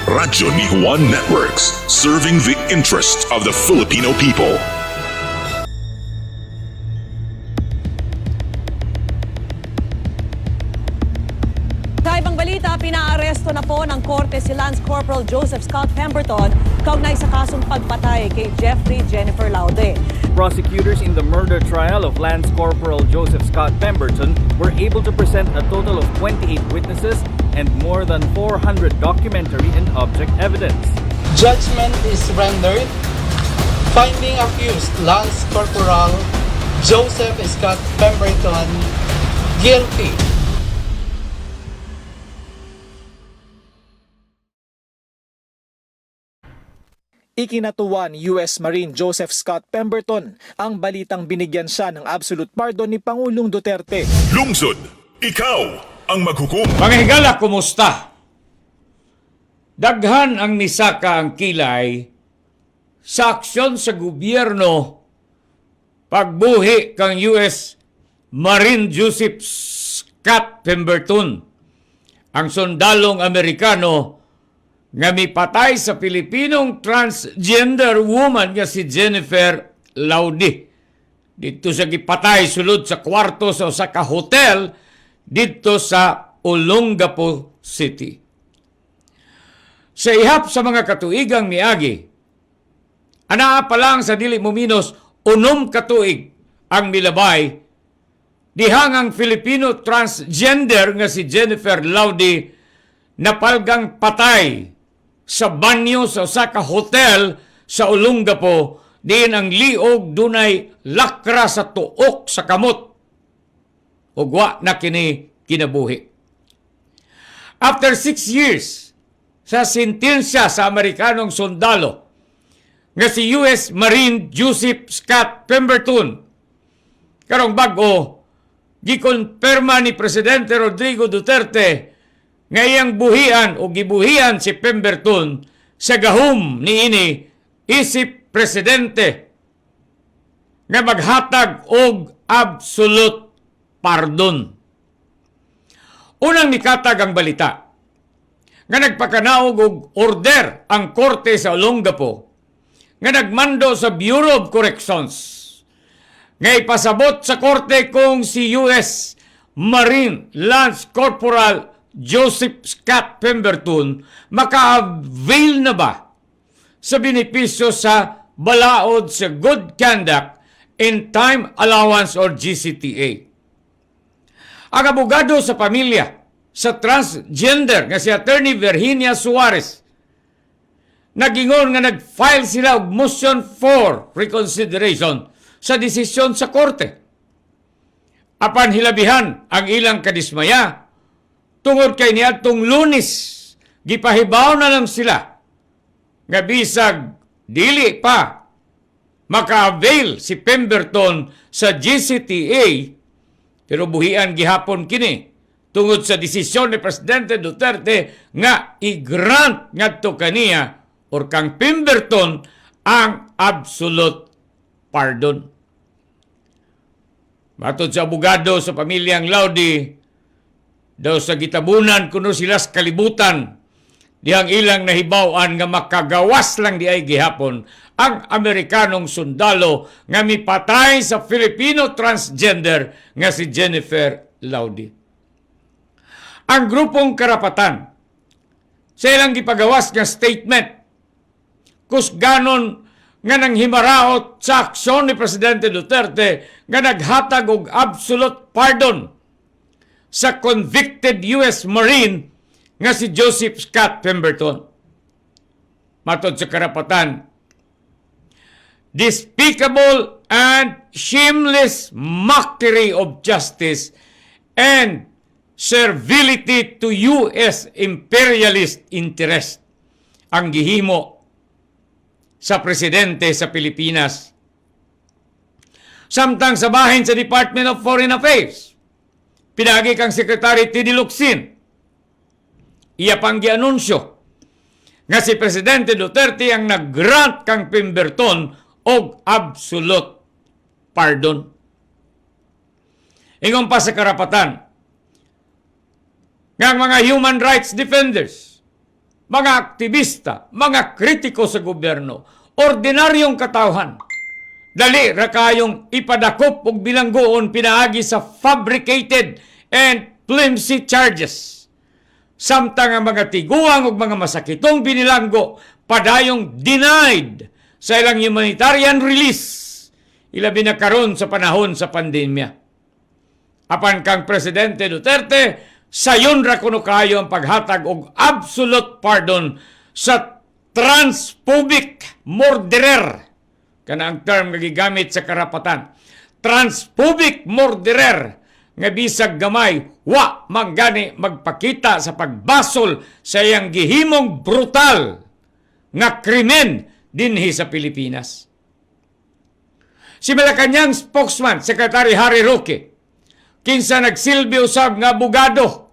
Radyo ni Juan Networks, serving the interest of the Filipino people. Sa ibang balita, pinaaresto na po ng korte si Lance Corporal Joseph Scott Pemberton kaugnay sa kasong pagpatay kay Jeffrey Jennifer Laude. Prosecutors in the murder trial of Lance Corporal Joseph Scott Pemberton were able to present a total of 28 witnesses and more than 400 documentary and object evidence. Judgment is rendered finding accused Lance Corporal Joseph Scott Pemberton guilty. Ikinatuwa ni U.S. Marine Joseph Scott Pemberton ang balitang binigyan siya ng absolute pardon ni Pangulong Duterte. Lungsod, ikaw ang maghukom. Mga higala, kumusta? Daghan ang nisaka ang kilay sa aksyon sa gobyerno pagbuhi kang U.S. Marine Joseph Scott Pemberton, ang sundalong Amerikano nga mipatay sa Pilipinong transgender woman nga si Jennifer Laude. Dito sa gipatay sulod sa kwarto sa usa ka hotel dito sa Olongapo City. Sa ihap sa mga katuigang miagi, anaa pa lang sa dili muminos 6 katuig ang milabay dihangang Filipino transgender nga si Jennifer Laude napalgang patay sa banyo sa usa ka hotel sa Olongapo diin ang liog dunay lakra sa tuok sa kamot ug wa na kini kinabuhi. After 6 years sa sentensya sa Amerikanong sundalo nga si U.S. Marine Joseph Scott Pemberton, karong bag-o gikonperma ni Presidente Rodrigo Duterte nga iyang buhian o gibuhian si Pemberton sa gahom niini isip presidente nga maghatag og absolute pardon. Unang nikatag ang balita nga nagpakanaog og order ang korte sa Olongapo nga nagmando sa Bureau of Corrections nga ipasabot sa korte kung si U.S. Marine Lance Corporal Joseph Scott Pemberton maka-avail na ba sa benepisyo sa balaod sa Good Conduct and Time Allowance or GCTA. Ang abogado sa pamilya sa transgender nga si Attorney Virginia Suarez nagingon nga nag-file sila og motion for reconsideration sa desisyon sa korte. Apan hilabihan ang ilang kadismaya tungod kay niadtong Lunes, gipahibaw na lang sila nga bisag dili pa maka-avail si Pemberton sa GCTA, pero buhian gihapon kini tungod sa desisyon ni Presidente Duterte nga i-grant ngadto kaniya or kang Pemberton ang absolute pardon. Matod sa abogado sa pamilyang Laude, daw sa gitabunan kuno sila sa kalibutan dihang ilang nahibaw-an nga makagawas lang di ay gihapon ang Amerikanong sundalo nga mipatay sa Filipino transgender nga si Jennifer Laude. Ang grupong karapatan sa ilang gipagawas nga statement kusganon nga nang himaraot sa aksyon ni Presidente Duterte nga naghatag og absolute pardon sa convicted U.S. Marine nga si Joseph Scott Pemberton. Matod sa karapatan, despicable and shameless mockery of justice and servility to U.S. imperialist interest ang gihimo sa presidente sa Pilipinas. Samtang sa bahin sa Department of Foreign Affairs, pinagi kang Secretary Teddy Locsin, iya pang gianunsyo nga si Presidente Duterte ang nag-grant kang Pemberton og absolute pardon. Ingon pa sa karapatan nga ang mga human rights defenders mga aktivista, mga kritiko sa gobyerno, ordinaryong katawhan, dali ra kayong ipadakop og bilanggoon pinaagi sa fabricated and flimsy charges. Samtang ang mga tiguang ug mga masakitong binilanggo padayong denied sa ilang humanitarian release, ilabi na karon sa panahon sa pandemya. Apan kang Presidente Duterte, sayon ra kuno kayo ang paghatag og absolute pardon sa transphobic murderer. Kana ang term nga gigamit sa karapatan. Transphobic murderer nga bisag gamay wa manggani magpakita sa pagbasol sa iyang gihimong brutal nga krimen dinhi sa Pilipinas. Si Malacañang spokesman, Secretary Harry Roque, kinsa nagsilbi usab nga abogado.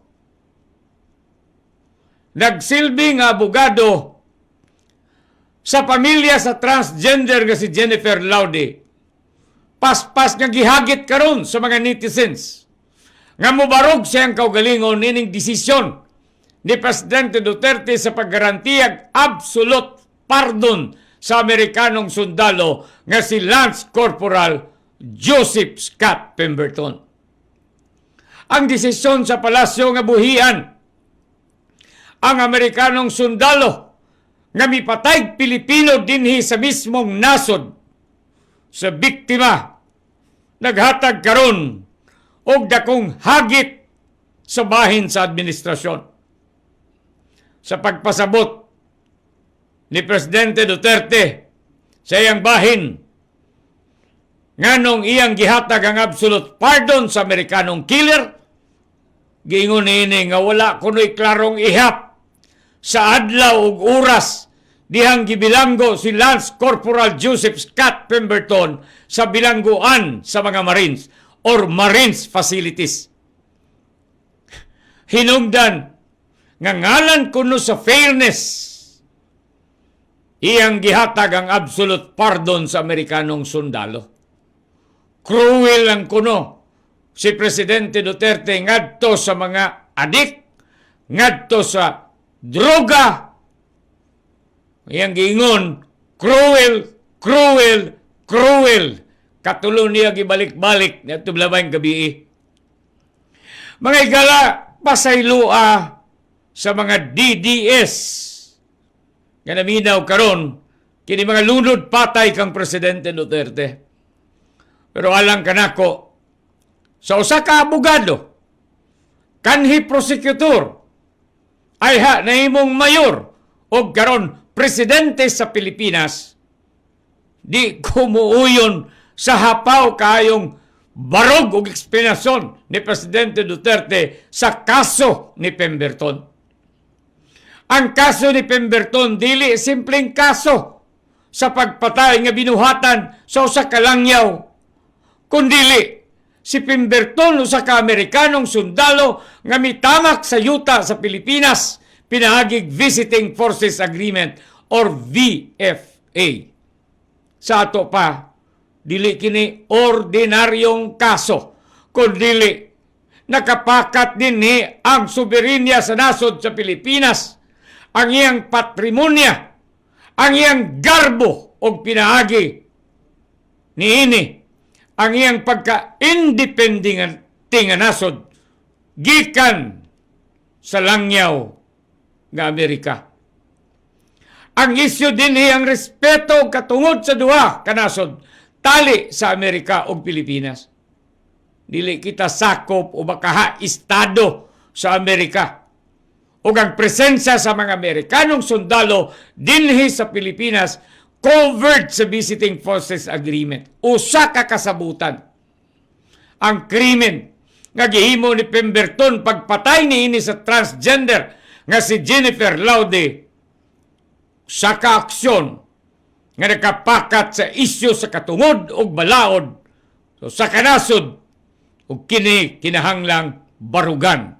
Nagsilbi nga abogado sa pamilya sa transgender nga si Jennifer Laude. Paspas nga gihagit karon sa mga netizens nga mubarog siyang kaugalingon nining desisyon ni Presidente Duterte sa paggarantiyag absolute pardon sa Amerikanong sundalo nga si Lance Corporal Joseph Scott Pemberton. Ang desisyon sa palasyo nga buhian ang Amerikanong sundalo nga mipatay Pilipino dinhi sa mismong nasod sa biktima naghatag karon og dakong hagit sa bahin sa administrasyon. Sa pagpasabot ni Presidente Duterte sa iyang bahin nganong iyang gihatag ang absolute pardon sa Amerikanong killer, giingon ini nga wala kuno'y klarong ihap sa adlaw ug oras dihang gibilanggo si Lance Corporal Joseph Scott Pemberton sa bilangguan sa mga Marines or Marines facilities. Hinungdan nga ngalan kuno sa fairness iyang gihatag ang absolute pardon sa Amerikanong sundalo. Cruel ang kuno si Presidente Duterte ngadto sa mga adik, ngadto sa droga. Iyang giingon, cruel, cruel, cruel. Katulo niya gibalik-balik na tublabayng gabi. Mga igala, pasaylua sa mga DDS. Nga naminaw karon kini mga lunod patay kang Presidente Duterte. Pero alang kanako, sa usa ka abogado, kanhi prosecutor, ay nahimong mayor o karon Presidente sa Pilipinas, di kumuuyon sa hapaw kayong barog o eksplanasyon ni Presidente Duterte sa kaso ni Pemberton. Ang kaso ni Pemberton dili simpleng kaso sa pagpatay nga binuhatan sa usa ka langyaw, kundili si Pemberton usa ka Amerikanong sundalo nga mitamak sa yuta sa Pilipinas pinahagig Visiting Forces Agreement or VFA. Sa ato pa, dili kini ordinaryong kaso, kundi nakapakat dinhi ang soberenya sa nasod sa Pilipinas, ang iyang patrimonya, ang iyang garbo o pinaagi niini, ang iyang pagka-independent nga nasod gikan sa langyaw nga Amerika. Ang isyu dinhi ang respeto katungod sa duha ka nasod tali sa Amerika o Pilipinas. Dili kita sakop o makaha estado sa Amerika. O ang presensya sa mga Amerikanong sundalo dinhi sa Pilipinas covered sa Visiting Forces Agreement. Usa ka kasabutan. Ang krimen nga gihimo ni Pemberton pagpatay niini sa transgender nga si Jennifer Laude sa kaaksyon nga nakapakat sa isyu sa katungod o balaod so sa kanasod o kini kinahanglang barugan.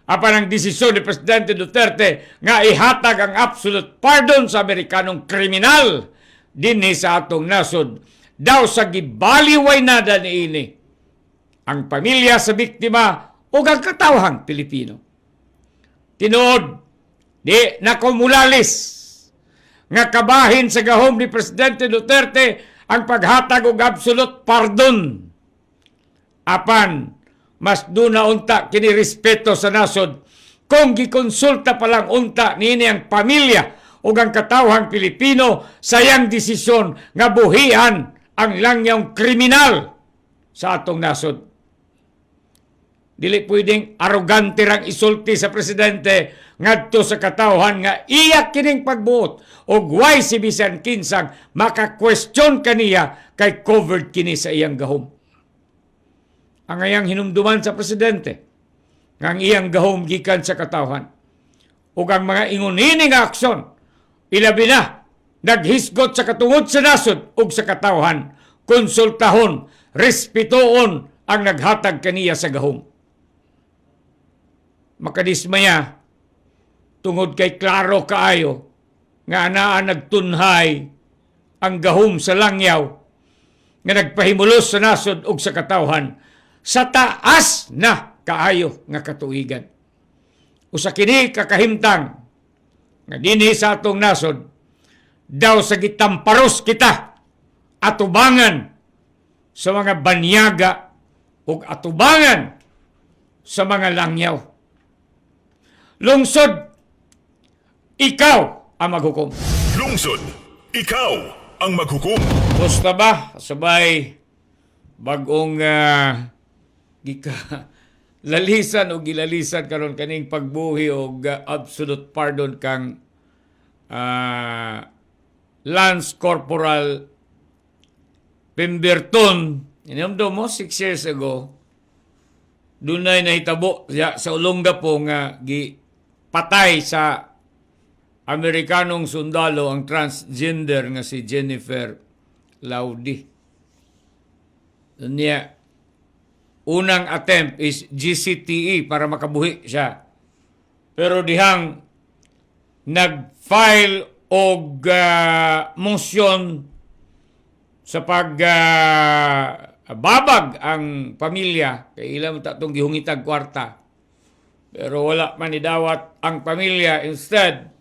Apan ang desisyon ni Presidente Duterte nga ihatag ang absolute pardon sa Amerikanong kriminal dinhi sa atong nasod daw sa gibaliway nada niini ang pamilya sa biktima o ang katawhang Pilipino. Tinuod, Di nakumulalis nga kabahin sa gahom ni Presidente Duterte ang paghatag og absolute pardon. Apan, mas duna unta kini respeto sa nasod kung gikonsulta pa lang unta niini ang pamilya o ang katawhang Pilipino sayang desisyon nga buhian ang langyang kriminal sa atong nasod. Dili pwedeng arogante rang isulti sa presidente ngadto sa katawhan nga iya kining pagbuot og why si bisan kinsang maka-question kaniya kay covered kini sa iyang gahom. Ang iyang hinumduman sa presidente nga ang iyang gahom gikan sa katawhan ug ang mga ingunini nga aksyon ilabi na naghisgot sa katungod sa nasod ug sa katawhan, konsultahon, respetoon ang naghatag kaniya sa gahom. Makadismaya tungod kay klaro kaayo nga anaa nagtunhay ang gahom sa langyaw nga nagpahimulos sa nasod ug sa katawhan sa taas na kaayo nga katuigan. Usa kini kakahimtang nga dinhi sa atong nasod daw sa gitamparos kita atubangan sa mga banyaga ug atubangan sa mga langyaw. Lungsod, ikaw ang maghukom. Lungsod, ikaw ang maghukom. Gusto ba? Sabay bagong lalisan o gilalisan karon kaning pagbuhi o absolute pardon kang Lance Corporal Pemberton. Inamdo mo 6 years ago dunay nahitabo sa Olonga po nga patay sa Amerikanong sundalo ang transgender nga si Jennifer Laudi. Niya, unang attempt is GCTE para makabuhi siya. Pero dihang nag-file og motion sa babag ang pamilya, kay ilang tatong gihungitag kwarta. Pero wala man idawat ang pamilya. Instead,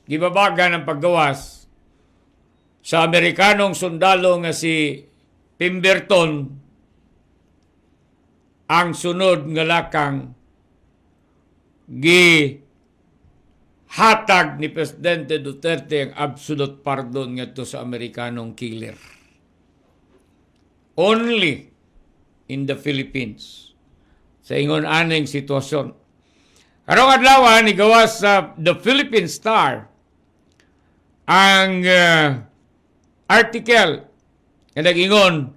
gibabagan ang paggawas sa Amerikanong sundalo nga si Pemberton. Ang sunod nga lakang hatag ni Presidente Duterte ang absolute pardon ngadto sa Amerikanong killer. Only in the Philippines sa ingon aning sitwasyon. Karong adlaw ni gawas sa The Philippine Star ang article nga nag-ingon,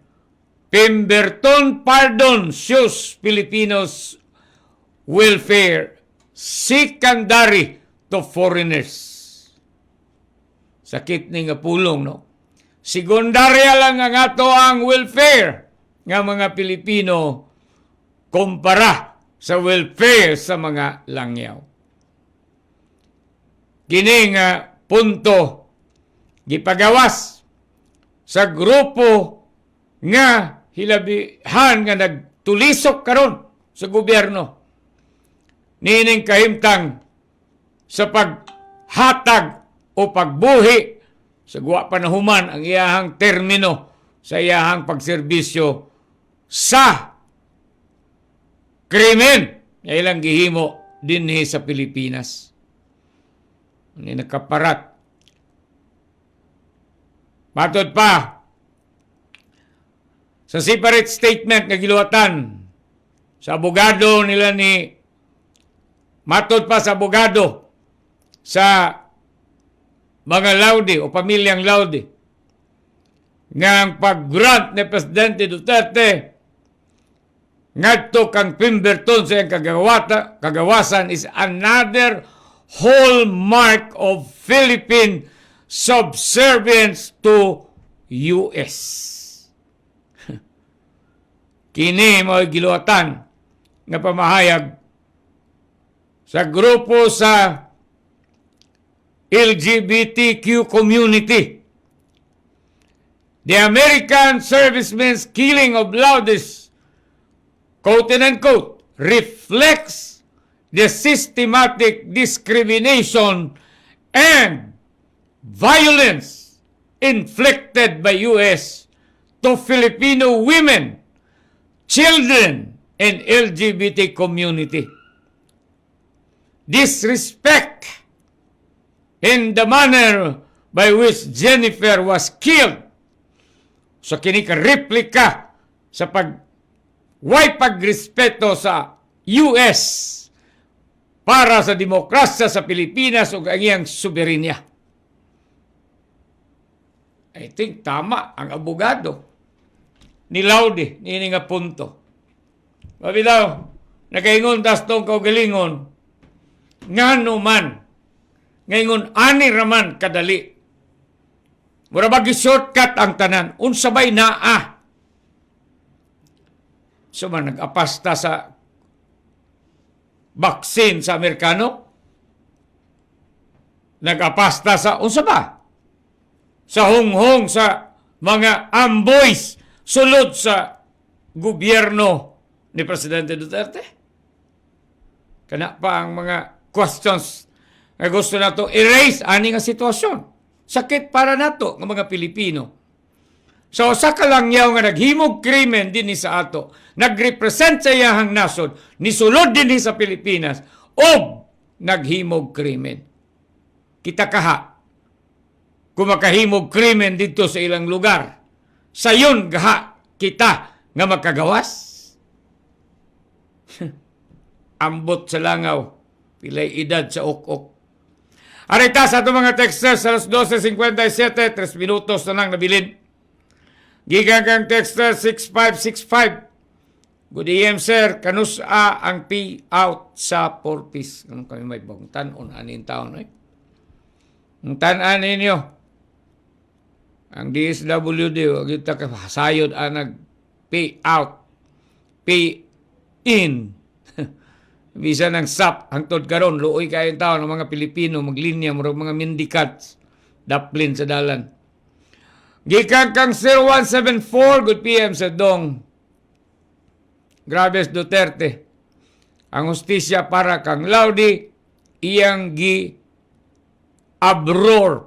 Pemberton pardon shows Filipinos welfare secondary to foreigners. Sakit ni nga pulong, no? Sekundarya lang ang ato ang welfare nga mga Pilipino kumpara sa welfare sa mga langyaw. Kini nga punto gipagawas sa grupo nga hilabihan nga nagtulisok karon sa gobyerno. Nining kahimtang sa paghatag o pagbuhi sa guwa panahuman ang iyahang termino sa iyahang pagserbisyo sa krimen nga ilang gihimo dinhi sa Pilipinas. Ni nakaparat. Matod pa sa separate statement nga giluwatan sa abogado nila matod pa sa abogado sa mga Laudi o pamilyang Laudi nga ang pag-grant ni Presidente Duterte ngadto kang Pemberton sa iyang kagawasan is another hallmark of Philippine subservience to US. Kini mo giluwatan nga pamahayag sa grupo sa LGBTQ community. The American servicemen's killing of Laudis, quote and unquote, reflects the systematic discrimination and violence inflicted by U.S. to Filipino women, children, and LGBT community. Disrespect in the manner by which Jennifer was killed. So kini ka replika sa way pagrespeto sa US para sa demokrasya sa Pilipinas ug ang iyang soberenya. I think tama ang abogado ni Laude nini nga punto. Mabitaw, nakaingon tas tong kaugalingon ngano man ngayon ani raman kadali. Mura bagi shortcut ang tanan. Unsabay naa. So man nag-apasta sa vaccine sa Amerikano? Nag-apasta sa unsa ba? Sa hunghong sa mga amboys sulod sa gobyerno ni Presidente Duterte? Kana pa ang mga questions na gusto nato erase ani nga sitwasyon. Sakit para nato ng mga Pilipino. So sa kalangyaw nga naghimog krimen din sa ato, nagrepresent sa iyahang nasod, nisulod din sa Pilipinas, o naghimog krimen. Kita kaha, kung makahimog krimen dito sa ilang lugar, sayon gaha kita nga makagawas. Ambot sa langaw, pilay edad sa ok-ok. Arita sa itong mga texters sa 12:57, 3 minutos na lang nabilin. Gigang kang texter 6565. Good AM sir, kanusa ang payout sa 4-piece. Anong kami may bagong tanon, anin taon eh? Ang tanan ninyo, ang DSWD, wag yung sayod ang nag-payout, pay-in. Bisa ng SAP, hangtod karon luoy kayong tao ng mga Pilipino, maglinya, mga mindicats, daplin sa dalan. Gikan kang 0174, good PM sa Dong. Grabe Duterte. Ang hustisya para kang Laude, iyang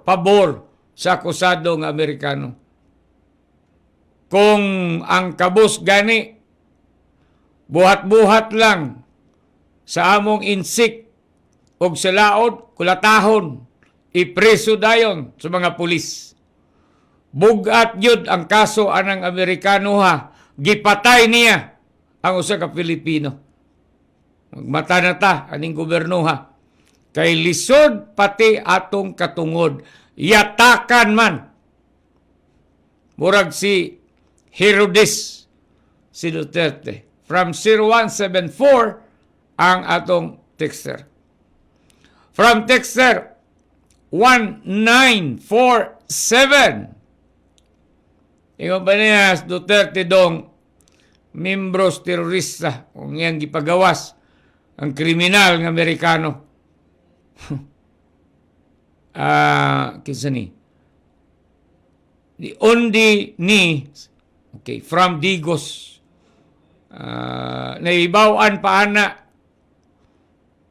pabor sa akusadong Amerikano. Kung ang kabus gani, buhat-buhat lang, sa among insik o sa laod, kulatahon, ipreso dayon sa mga pulis. Bugat yun ang kaso anang Amerikano ha, gipatay niya ang usa ka Pilipino. Magmata na ta, aning goberno ha. Kay lisod pati atong katungod, yatakan man. Murag si Herodes, si Duterte. From 0174, ang atong texter. From texter 1947. Ingon ba niya Duterte Dong membros terorista o ngayang gipagawas ang kriminal ng Amerikano. Kinsa ni? The only ni okay, from Digos. Naibawan pa ana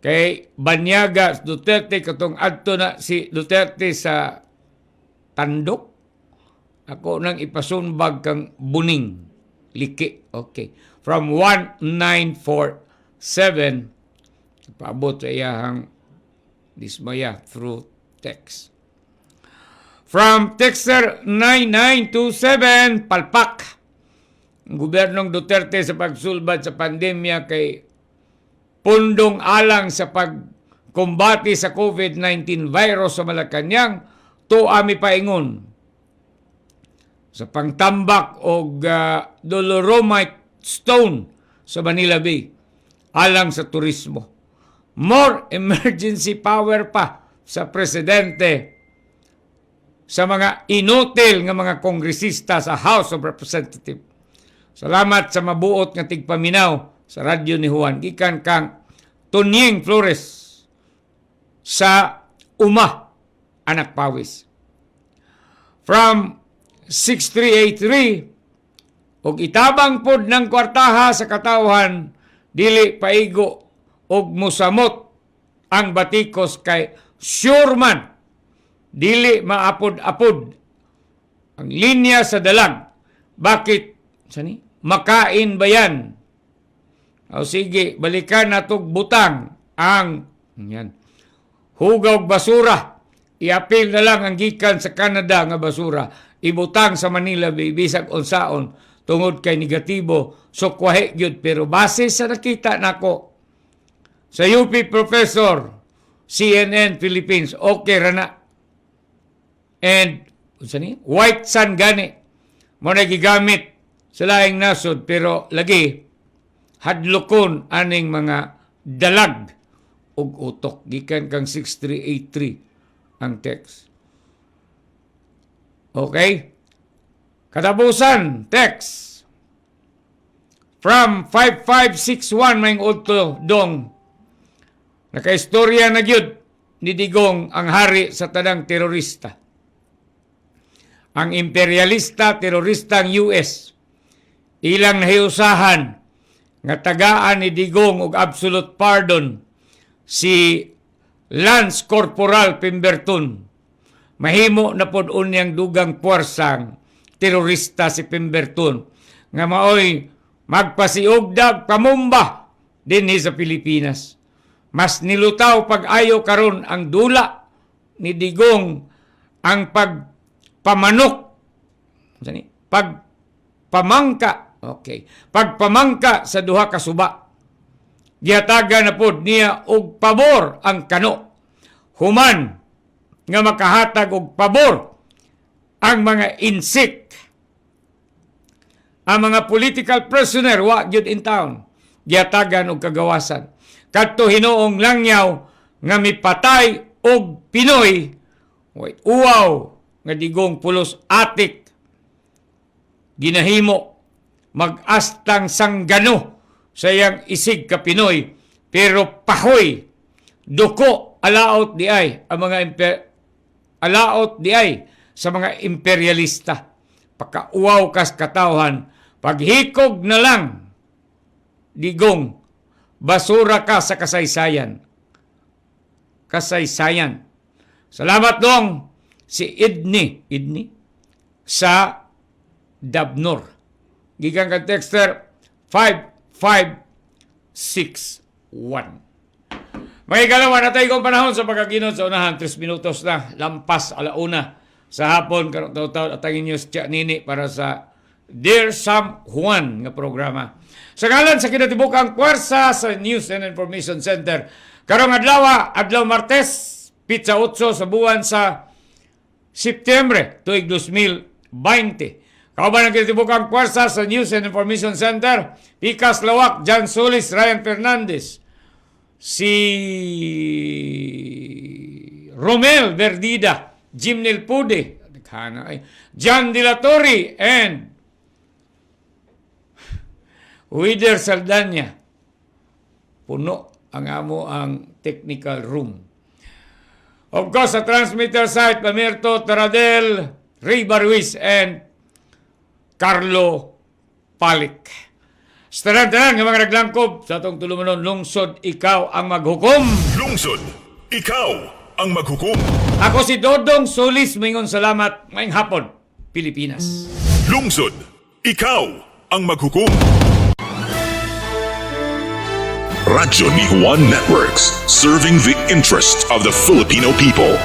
kay Banyaga Duterte katong adto na si Duterte sa Tandok. Ako nang ipasunbag kang Buning, Liki. Okay. From 1947 paabot sa iyahang dismaya through text. From texter 9927 palpak. Ang gobernong Duterte sa pagsulbad sa pandemya kay pundong alang sa pagkumbati sa COVID-19 virus sa Malacañang, to ami paingon sa pangtambak og dolomite stone sa Manila Bay alang sa turismo. More emergency power pa sa presidente sa mga inutil nga mga kongresista sa House of Representatives. Salamat sa mabuot nga tigpaminaw sa radyo ni Juan. Gikan kang Tunying Flores sa Uma, Anak Pawis. From 6383, og itabang pod ng kwartaha sa katawhan, dili paigo og musamot ang batikos kay sure man dili maapod-apod ang linya sa dalag. Bakit? Sani? Makain ba yan? O sige, balikan natog butang ang yan, hugaw basura. Iapil na lang ang gikan sa Canada nga basura. Ibutang sa Manila bisag unsaon tungod kay negatibo. So kwahe gyud, pero base sa nakita nako sa UP professor, CNN Philippines, okay ra na. And white sun gani mo na gigamit sa laing nasod, pero lagi hadlokon aning mga dalag ug utok. Gikan kang 6383 ang text. Okay? Katapusan, text from 5561 may udto dong nakaistorya na gyud ni Digong ang hari sa tanang terorista. Ang imperialista terorista ang US ilang nahiusahan nga tagaan ni Digong og absolute pardon si Lance Corporal Pemberton. Mahimo na pod unyang dugang puwersang terorista si Pemberton nga maoy magpasiugdag pamumba dinhi sa Pilipinas. Mas nilutaw pag-ayo karon ang dula ni Digong ang pagpamanok, pagpamangka sa duha ka suba. Gihatagan na pod niya og pabor ang kano. Human nga makahatag og pabor ang mga insik. Ang mga political prisoner wa gyud in town. Gihatagan og kagawasan. Kadto hinuong langyaw nga mipatay og Pinoy, uwaw nga Digong pulos atik ginahimo mag-astang sanggano sa iyang isig ka Pinoy, pero pahoy duko alaot di ay ang mga alaot di ay sa mga imperialista. Pakauwaw kas katawhan, paghikog na lang Digong, basura ka sa kasaysayan. Kasaysayan. Salamat dong si Idni sa Dabnor. Gikan ka texter 5561. May kalawa na tayo kong panahon sa pagkakinod sa unahan. 3 minutos na. Lampas alauna sa hapon. Karong taw-taw at ang inyong tiyak nini para sa Dear Sam Juan nga programa. Sa ngalan sa kinatibukang puwersa sa News and Information Center. Karong adlaw Martes, Pizza 8 sa buwan sa Septembre, tuig 2020. Kauban ang kinatibukang puwersa sa News and Information Center, Picas Lawak, Jan Solis, Ryan Fernandez, si Romel Verdida, Jimnel Pude, John Dilatori, and Wider Saldanya. Puno ang amo ang technical room. Of course, sa transmitter site, Pamirto Taradel, Ray Barwiz, and Carlo Palik. Sa tanan ng mga naglangkob sa itong tulumanon, lungsod, ikaw ang maghukom. Lungsod, ikaw ang maghukom. Ako si Dodong Solis, mingon salamat, ngayong hapon, Pilipinas. Lungsod, ikaw ang maghukom. Radyo ni Juan Networks, serving the interest of the Filipino people.